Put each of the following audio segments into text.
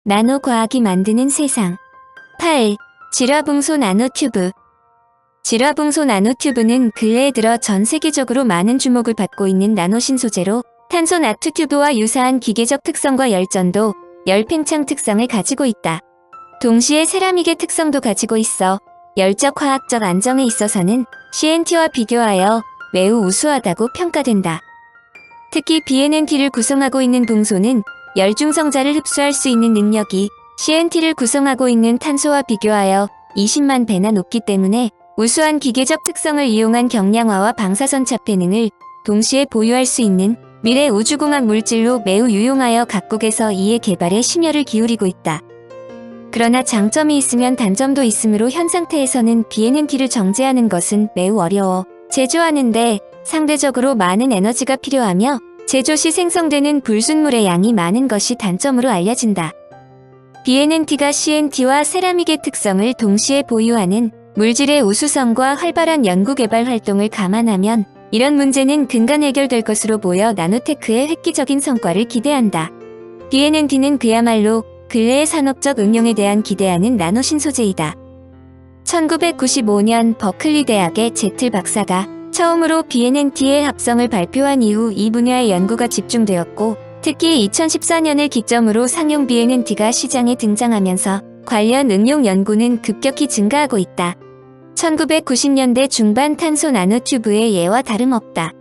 나노과학이 만드는 세상. 8. 질화붕소 나노튜브. 질화붕소 나노튜브는 근래에 들어 전 세계적으로 많은 주목을 받고 있는 나노신 소재로 탄소 나트튜브와 유사한 기계적 특성과 열전도, 열팽창 특성을 가지고 있다. 동시에 세라믹의 특성도 가지고 있어 열적 화학적 안정에 있어서는 CNT와 비교하여 매우 우수하다고 평가된다. 특히 BNNT를 구성하고 있는 붕소는 열중성자를 흡수할 수 있는 능력이 CNT를 구성하고 있는 탄소와 비교하여 20만 배나 높기 때문에 우수한 기계적 특성을 이용한 경량화와 방사선 차폐 능을 동시에 보유할 수 있는 미래 우주공학 물질로 매우 유용하여 각국에서 이의 개발에 심혈을 기울이고 있다. 그러나 장점이 있으면 단점도 있으므로 현 상태에서는 BNNT를 정제하는 것은 매우 어려워 제조하는데 상대적으로 많은 에너지가 필요하며 제조 시 생성되는 불순물의 양이 많은 것이 단점으로 알려진다. BNNT가 CNT와 세라믹의 특성을 동시에 보유하는 물질의 우수성과 활발한 연구개발 활동을 감안하면 이런 문제는 근간 해결될 것으로 보여 나노테크의 획기적인 성과를 기대한다. BNNT는 그야말로 근래의 산업적 응용에 대한 기대하는 나노신 소재이다. 1995년 버클리 대학의 제틀 박사가 처음으로 BNNT의 합성을 발표한 이후 이 분야의 연구가 집중되었고 특히 2014년을 기점으로 상용 BNNT가 시장에 등장하면서 관련 응용 연구는 급격히 증가하고 있다. 1990년대 중반 탄소 나노튜브의 예와 다름없다.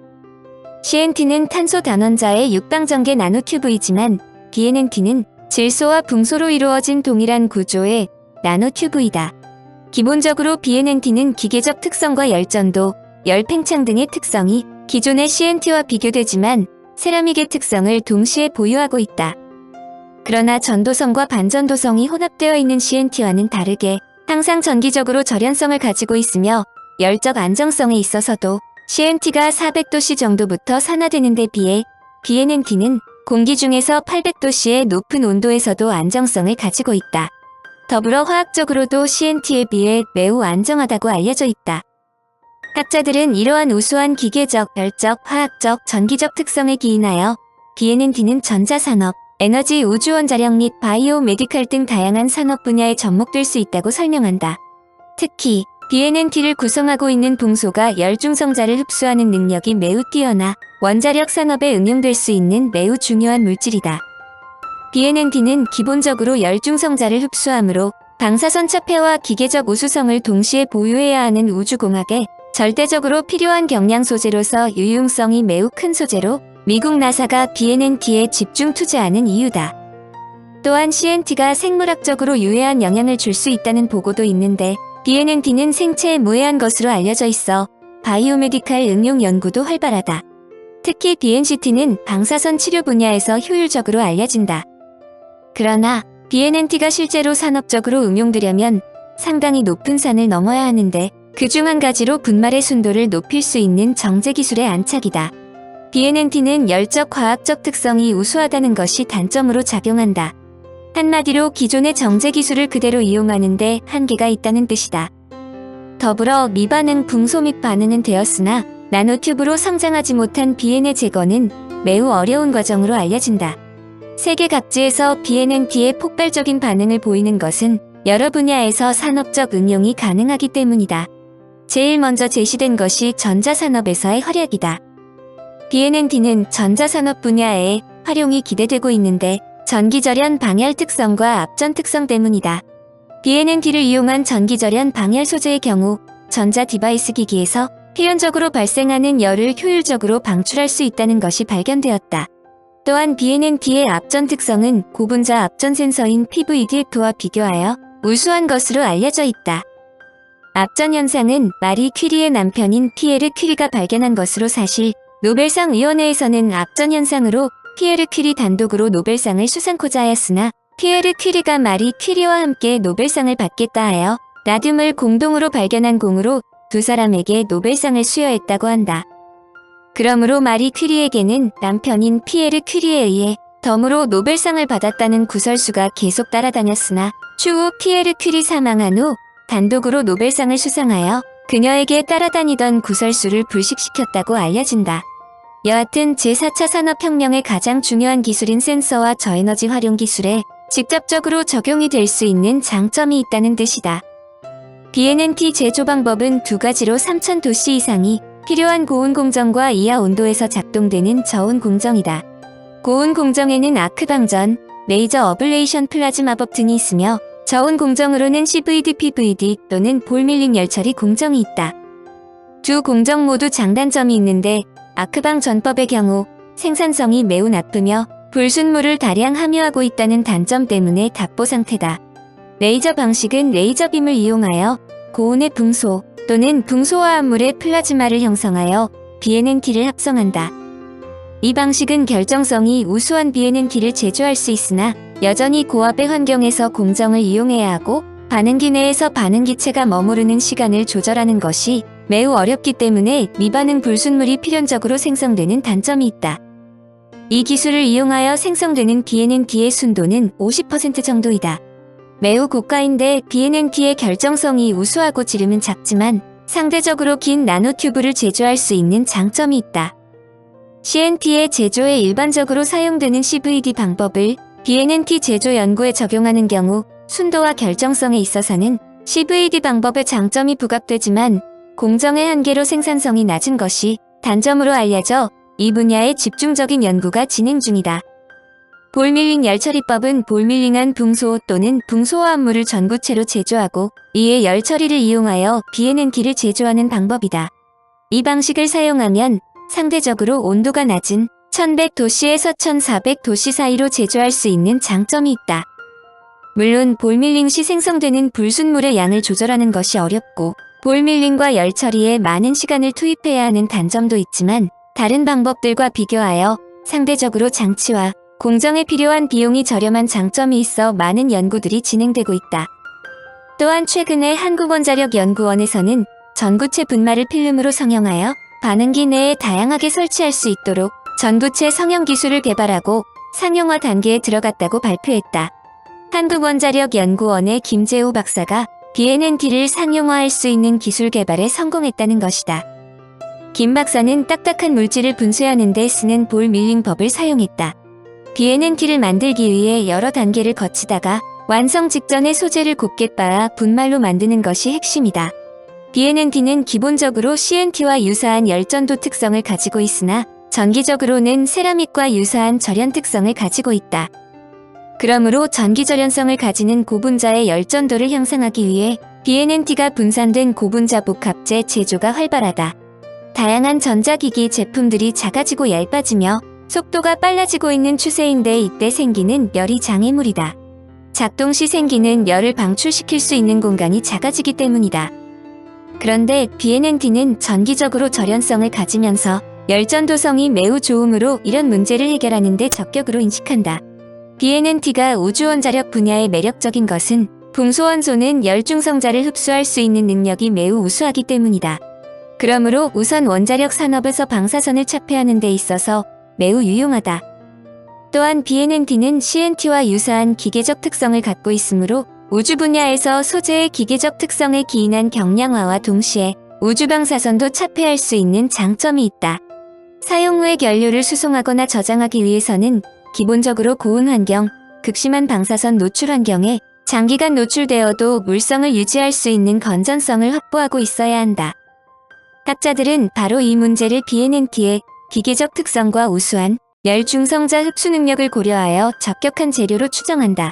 CNT는 탄소 단원자의 육방전개 나노튜브이지만 BNNT는 질소와 붕소로 이루어진 동일한 구조의 나노튜브이다. 기본적으로 BNNT는 기계적 특성과 열전도, 열팽창 등의 특성이 기존의 CNT와 비교되지만 세라믹의 특성을 동시에 보유하고 있다. 그러나 전도성과 반전도성이 혼합되어 있는 CNT와는 다르게 항상 전기적으로 절연성을 가지고 있으며 열적 안정성에 있어서도 CNT가 400도씨 정도부터 산화되는 데 비해 BNNT는 공기 중에서 800도씨의 높은 온도에서도 안정성을 가지고 있다. 더불어 화학적으로도 CNT에 비해 매우 안정하다고 알려져 있다. 학자들은 이러한 우수한 기계적, 열적, 화학적, 전기적 특성에 기인하여 BNNT는 전자산업, 에너지 우주원자력 및 바이오 메디칼 등 다양한 산업 분야에 접목될 수 있다고 설명한다. 특히 BNNT를 구성하고 있는 붕소가 열중성자를 흡수하는 능력이 매우 뛰어나 원자력 산업에 응용될 수 있는 매우 중요한 물질이다. BNNT는 기본적으로 열중성자를 흡수하므로 방사선 차폐와 기계적 우수성을 동시에 보유해야 하는 우주공학에 절대적으로 필요한 경량 소재로서 유용성이 매우 큰 소재로 미국 나사가 BNNT에 집중 투자하는 이유다. 또한 CNT가 생물학적으로 유해한 영향을 줄 수 있다는 보고도 있는데 BNNT는 생체에 무해한 것으로 알려져 있어 바이오메디칼 응용 연구도 활발하다. 특히 BNCT는 방사선 치료 분야에서 효율적으로 알려진다. 그러나 BNNT가 실제로 산업적으로 응용되려면 상당히 높은 산을 넘어야 하는데 그중 한 가지로 분말의 순도를 높일 수 있는 정제 기술의 안착이다. BNNT는 열적 과학적 특성이 우수하다는 것이 단점으로 작용한다. 한마디로 기존의 정제 기술을 그대로 이용하는데 한계가 있다는 뜻이다. 더불어 미반응 붕소 및 반응은 되었으나 나노튜브로 성장하지 못한 BN의 제거는 매우 어려운 과정으로 알려진다. 세계 각지에서 BNNT의 폭발적인 반응을 보이는 것은 여러 분야에서 산업적 응용이 가능하기 때문이다. 제일 먼저 제시된 것이 전자산업에서의 활약이다. BNNT는 전자산업 분야에 활용이 기대되고 있는데 전기절연 방열 특성과 앞전 특성 때문이다. BNNT를 이용한 전기절연 방열 소재의 경우 전자 디바이스 기기에서 필연적으로 발생하는 열을 효율적으로 방출할 수 있다는 것이 발견되었다. 또한 BNNT의 앞전 특성은 고분자 앞전 센서인 PVDF와 비교하여 우수한 것으로 알려져 있다. 앞전 현상은 마리 퀴리의 남편인 피에르 퀴리가 발견한 것으로 사실 노벨상 위원회에서는 앞전 현상으로 피에르 퀴리 단독으로 노벨상을 수상코자 하였으나 피에르 퀴리가 마리 퀴리와 함께 노벨상을 받겠다 하여 라듐을 공동으로 발견한 공으로 두 사람에게 노벨상을 수여했다고 한다. 그러므로 마리 퀴리에게는 남편인 피에르 퀴리에 의해 덤으로 노벨상을 받았다는 구설수가 계속 따라다녔으나 추후 피에르 퀴리 사망한 후 단독으로 노벨상을 수상하여 그녀에게 따라다니던 구설수를 불식시켰다고 알려진다. 여하튼 제4차 산업혁명의 가장 중요한 기술인 센서와 저에너지 활용 기술에 직접적으로 적용이 될 수 있는 장점이 있다는 뜻이다. BNNT 제조 방법은 두 가지로 3000도씨 이상이 필요한 고온 공정과 이하 온도에서 작동되는 저온 공정이다. 고온 공정에는 아크 방전, 레이저 어블레이션 플라즈마법 등이 있으며 저온 공정으로는 CVD, PVD 또는 볼 밀링 열처리 공정이 있다. 두 공정 모두 장단점이 있는데 아크방 전법의 경우 생산성이 매우 나쁘며 불순물을 다량 함유하고 있다는 단점 때문에 답보 상태다. 레이저 방식은 레이저빔을 이용하여 고온의 붕소 또는 붕소화합물의 플라즈마를 형성하여 BNNT를 합성한다. 이 방식은 결정성이 우수한 BNNT를 제조할 수 있으나 여전히 고압의 환경에서 공정을 이용해야 하고 반응기 내에서 반응기체가 머무르는 시간을 조절하는 것이 매우 어렵기 때문에 미반응 불순물이 필연적으로 생성되는 단점이 있다. 이 기술을 이용하여 생성되는 BNNT의 순도는 50% 정도이다. 매우 고가인데 BNNT의 결정성이 우수하고 지름은 작지만 상대적으로 긴 나노튜브를 제조할 수 있는 장점이 있다. CNT의 제조에 일반적으로 사용되는 CVD 방법을 BNNT 제조 연구에 적용하는 경우 순도와 결정성에 있어서는 CVD 방법의 장점이 부각되지만 공정의 한계로 생산성이 낮은 것이 단점으로 알려져 이 분야에 집중적인 연구가 진행 중이다. 볼밀링 열처리법은 볼밀링한 붕소 또는 붕소화합물을 전구체로 제조하고 이에 열처리를 이용하여 BNNT를 제조하는 방법이다. 이 방식을 사용하면 상대적으로 온도가 낮은 1100도씨에서 1400도씨 사이로 제조할 수 있는 장점이 있다. 물론 볼밀링 시 생성되는 불순물의 양을 조절하는 것이 어렵고 볼밀링과 열처리에 많은 시간을 투입해야 하는 단점도 있지만 다른 방법들과 비교하여 상대적으로 장치와 공정에 필요한 비용이 저렴한 장점이 있어 많은 연구들이 진행되고 있다. 또한 최근에 한국원자력연구원에서는 전구체 분말을 필름으로 성형하여 반응기 내에 다양하게 설치할 수 있도록 전구체 성형 기술을 개발하고 상용화 단계에 들어갔다고 발표했다. 한국원자력연구원의 김재호 박사가 BNNT를 상용화할 수 있는 기술 개발에 성공했다는 것이다. 김 박사는 딱딱한 물질을 분쇄하는 데 쓰는 볼 밀링법을 사용했다. BNNT를 만들기 위해 여러 단계를 거치다가 완성 직전에 소재를 곱게 빻아 분말로 만드는 것이 핵심이다. BNNT는 기본적으로 CNT와 유사한 열전도 특성을 가지고 있으나 전기적으로는 세라믹과 유사한 절연 특성을 가지고 있다. 그러므로 전기절연성을 가지는 고분자의 열전도를 향상하기 위해 BNNT가 분산된 고분자 복합재 제조가 활발하다. 다양한 전자기기 제품들이 작아지고 얇아지며 속도가 빨라지고 있는 추세인데 이때 생기는 열이 장애물이다. 작동 시 생기는 열을 방출시킬 수 있는 공간이 작아지기 때문이다. 그런데 BNNT는 전기적으로 절연성을 가지면서 열전도성이 매우 좋으므로 이런 문제를 해결하는 데 적격으로 인식한다. BNNT가 우주원자력 분야의 매력적인 것은 붕소원소는 열중성자를 흡수할 수 있는 능력이 매우 우수하기 때문이다. 그러므로 우선 원자력 산업에서 방사선을 차폐하는 데 있어서 매우 유용하다. 또한 BNNT는 CNT와 유사한 기계적 특성을 갖고 있으므로 우주 분야에서 소재의 기계적 특성에 기인한 경량화와 동시에 우주방사선도 차폐할 수 있는 장점이 있다. 사용 후에 연료를 수송하거나 저장하기 위해서는 기본적으로 고온 환경, 극심한 방사선 노출 환경에 장기간 노출되어도 물성을 유지할 수 있는 건전성을 확보하고 있어야 한다. 학자들은 바로 이 문제를 BNNT의 기계적 특성과 우수한 열중성자 흡수 능력을 고려하여 적격한 재료로 추정한다.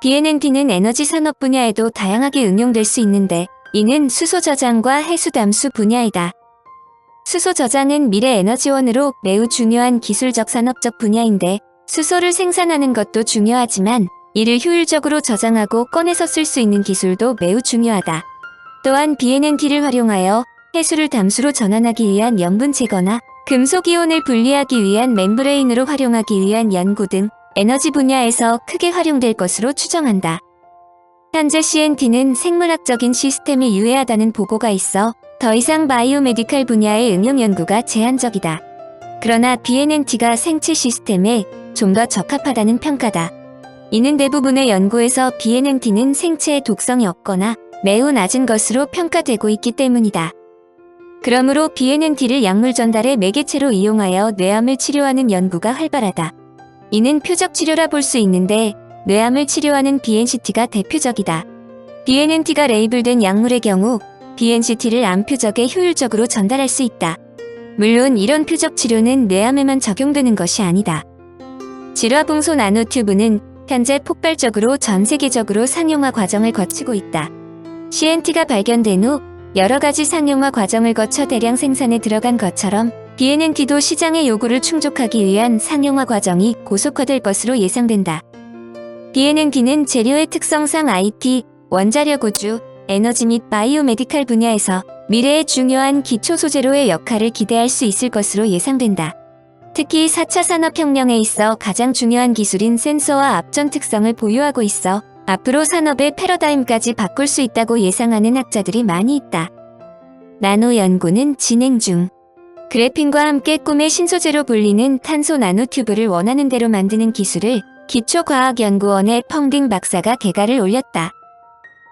BNNT는 에너지 산업 분야에도 다양하게 응용될 수 있는데 이는 수소 저장과 해수 담수 분야이다. 수소 저장은 미래 에너지원으로 매우 중요한 기술적 산업적 분야인데 수소를 생산하는 것도 중요하지만 이를 효율적으로 저장하고 꺼내서 쓸 수 있는 기술도 매우 중요하다. 또한 BNNT를 활용하여 해수를 담수로 전환하기 위한 염분 제거나 금속이온을 분리하기 위한 멤브레인으로 활용하기 위한 연구 등 에너지 분야에서 크게 활용될 것으로 추정한다. 현재 CNT는 생물학적인 시스템에 유해하다는 보고가 있어 더 이상 바이오메디칼 분야의 응용 연구가 제한적이다. 그러나 BNNT가 생체 시스템에 좀 더 적합하다는 평가다. 이는 대부분의 연구에서 BNNT는 생체에 독성이 없거나 매우 낮은 것으로 평가되고 있기 때문이다. 그러므로 BNNT를 약물 전달의 매개체로 이용하여 뇌암을 치료하는 연구가 활발하다. 이는 표적 치료라 볼 수 있는데 뇌암을 치료하는 BNCT가 대표적이다. BNNT가 레이블된 약물의 경우 BNCT를 암 표적에 효율적으로 전달할 수 있다. 물론 이런 표적 치료는 뇌암에만 적용되는 것이 아니다. 질화붕소 나노튜브는 현재 폭발적으로 전 세계적으로 상용화 과정을 거치고 있다. CNT가 발견된 후 여러 가지 상용화 과정을 거쳐 대량 생산에 들어간 것처럼 BNNT도 시장의 요구를 충족하기 위한 상용화 과정이 고속화될 것으로 예상된다. BNNT는 재료의 특성상 IT, 원자력 우주, 에너지 및 바이오메디칼 분야에서 미래의 중요한 기초 소재로의 역할을 기대할 수 있을 것으로 예상된다. 특히 4차 산업혁명에 있어 가장 중요한 기술인 센서와 앞전 특성을 보유하고 있어 앞으로 산업의 패러다임까지 바꿀 수 있다고 예상하는 학자들이 많이 있다. 나노 연구는 진행 중. 그래핀과 함께 꿈의 신소재로 불리는 탄소 나노튜브를 원하는 대로 만드는 기술을 기초과학연구원의 펑딩 박사가 개가를 올렸다.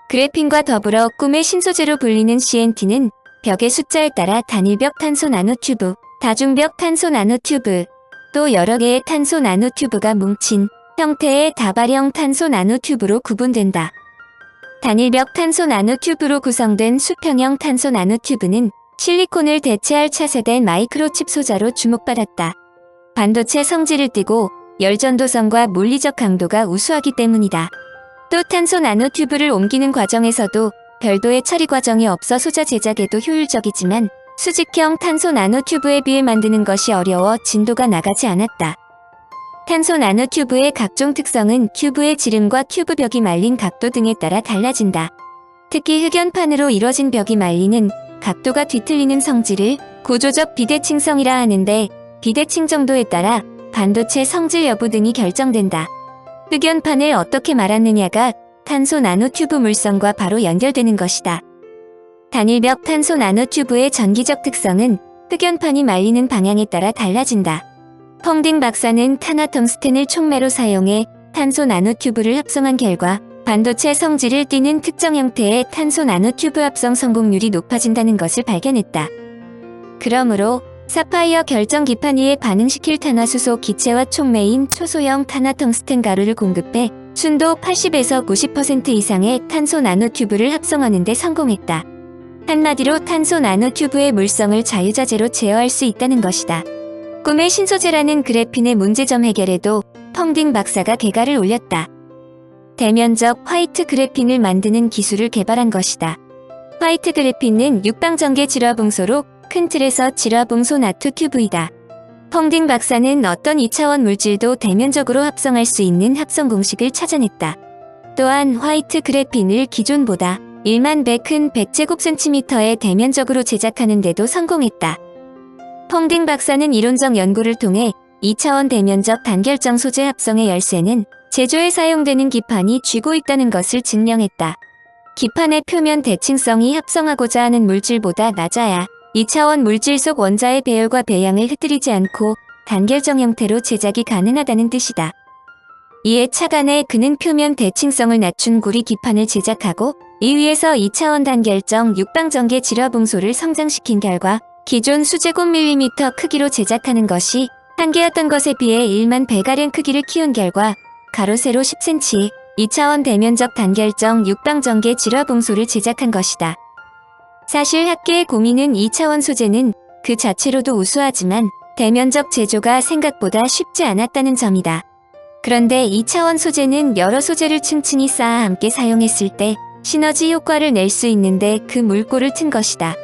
그래핀과 더불어 꿈의 신소재로 불리는 CNT는 벽의 숫자에 따라 단일벽 탄소 나노튜브, 다중벽 탄소 나노튜브, 또 여러 개의 탄소 나노튜브가 뭉친 형태의 다발형 탄소 나노튜브로 구분된다. 단일벽 탄소 나노튜브로 구성된 수평형 탄소 나노튜브는 실리콘을 대체할 차세대 마이크로칩 소자로 주목받았다. 반도체 성질을 띠고 열전도성과 물리적 강도가 우수하기 때문이다. 또 탄소 나노튜브를 옮기는 과정에서도 별도의 처리 과정이 없어 소자 제작에도 효율적이지만 수직형 탄소 나노튜브에 비해 만드는 것이 어려워 진도가 나가지 않았다. 탄소 나노튜브의 각종 특성은 튜브의 지름과 튜브 벽이 말린 각도 등에 따라 달라진다. 특히 흑연판으로 이뤄진 벽이 말리는 각도가 뒤틀리는 성질을 구조적 비대칭성이라 하는데 비대칭 정도에 따라 반도체 성질 여부 등이 결정된다. 흑연판을 어떻게 말았느냐가 탄소 나노튜브 물성과 바로 연결되는 것이다. 단일벽 탄소 나노튜브의 전기적 특성은 흑연판이 말리는 방향에 따라 달라진다. 펑딩 박사는 탄화텅스텐을 촉매로 사용해 탄소 나노튜브를 합성한 결과 반도체 성질을 띠는 특정 형태의 탄소 나노튜브 합성 성공률이 높아진다는 것을 발견했다. 그러므로 사파이어 결정 기판 위에 반응시킬 탄화수소 기체와 촉매인 초소형 탄화텅스텐 가루를 공급해 순도 80에서 90% 이상의 탄소 나노튜브를 합성하는 데 성공했다. 한마디로 탄소 나노튜브의 물성을 자유자재로 제어할 수 있다는 것이다. 꿈의 신소재라는 그래핀의 문제점 해결에도 펑딩 박사가 개가를 올렸다. 대면적 화이트 그래핀을 만드는 기술을 개발한 것이다. 화이트 그래핀은 육방전개 질화붕소로 큰 틀에서 질화붕소 나토 튜브이다. 펑딩 박사는 어떤 2차원 물질도 대면적으로 합성할 수 있는 합성 공식을 찾아냈다. 또한 화이트 그래핀을 기존보다 1만 배 큰 100제곱센티미터에 대면적으로 제작하는 데도 성공했다. 펑딩 박사는 이론적 연구를 통해 2차원 대면적 단결정 소재 합성의 열쇠는 제조에 사용되는 기판이 쥐고 있다는 것을 증명했다. 기판의 표면 대칭성이 합성하고자 하는 물질보다 낮아야 2차원 물질 속 원자의 배열과 배양을 흩뜨리지 않고 단결정 형태로 제작이 가능하다는 뜻이다. 이에 차관에 그는 표면 대칭성을 낮춘 구리 기판을 제작하고 이 위에서 2차원 단결정 육방전개 질화붕소를 성장시킨 결과 기존 수제곱 밀리미터 크기로 제작하는 것이 한계였던 것에 비해 1만 배가량 크기를 키운 결과 가로 세로 10cm 2차원 대면적 단결정 육방전개 질화붕소를 제작한 것이다. 사실 학계의 고민은 2차원 소재는 그 자체로도 우수하지만 대면적 제조가 생각보다 쉽지 않았다는 점이다. 그런데 2차원 소재는 여러 소재를 층층이 쌓아 함께 사용했을 때 시너지 효과를 낼 수 있는데 그 물꼬를 튼 것이다.